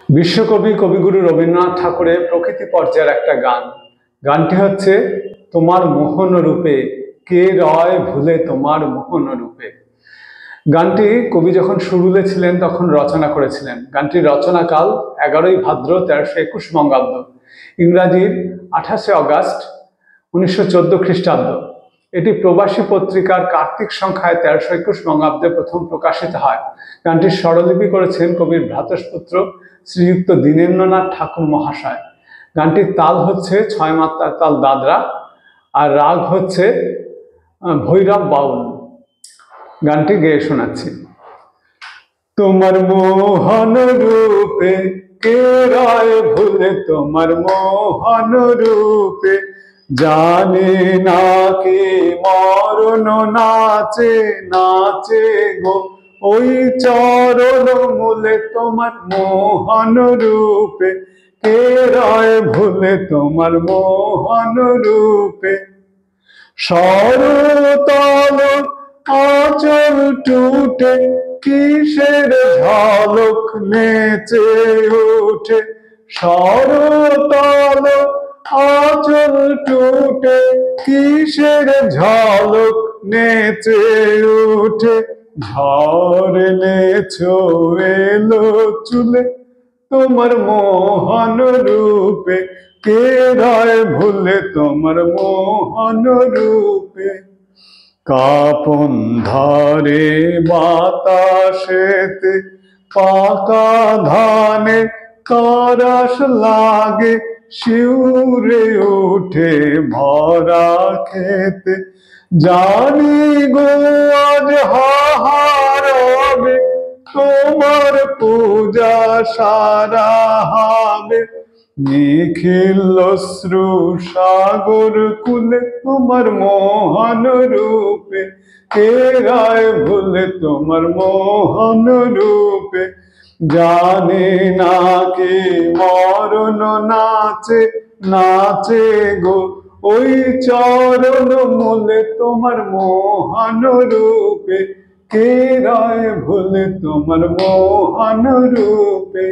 বিশ্বকবি কবিগুরু রবীন্দ্রনাথ ঠাকুরের প্রকৃতি পর্যায়ের একটা গান। গানটি হচ্ছে তোমার মোহন রূপে, কে রয় ভুলে তোমার মোহন রূপে। গানটি কবি যখন সুরুলে ছিলেন তখন রচনা করেছিলেন। গানটির রচনাকাল 11ই ভাদ্র 1321 বঙ্গাব্দ, ইংরাজির 28শে অগাস্ট 1914 খ্রিস্টাব্দ। এটি প্রবাসী পত্রিকার কার্তিক সংখ্যায় 1321 বঙ্গাব্দে প্রথম প্রকাশিত হয়। গানটির স্বরলিপি করেছেন কবির ভ্রাতুষ্পুত্র শ্রীযুক্ত দীনেন্দ্রনাথ ঠাকুর মহাশয়। গানটির তাল হচ্ছে 6 মাত্রার তাল দাদরা, আর রাগ হচ্ছে ভৈরব বাউল। গানটি গেয়ে শোনাচ্ছি। তোমার মোহন রূপে, কে রয় ভুলে তোমার মোহন রূপে, জানে না কে মরণ নাচে নাচে গো, ওই চরণ মূলে তোমার মোহন রূপে, কে রয় ভুলে তোমার মোহন রূপে। সরতল আঁচল টুটে কিসের ঝলক নেচে ওঠে, সরতল আঁচল টুটে কিসের ঝলক নেচে ওঠে। ঝড় নেছো এলো চুলে তোমার মোহন রূপে, কে রয় ভুলে তোমার মোহন রূপে। কাপন ধরে বাতাসেতে পাকা ধানে কারাস লাগে, শিউরে ওঠে ভরা খেতে, জানি গো আজ হাহারবে তোমার পূজা সারা হবে। নিখিল অশ্রু সাগর কুলে তোমার মোহন রূপে, কে রয় ভুলে তোমার মোহন রূপে। জানে না কে মরণ নাচে নাচে গো, ওই চরণ মূলে তোমার মোহন রূপে, কে রয় ভুলে তোমার মোহন রূপে।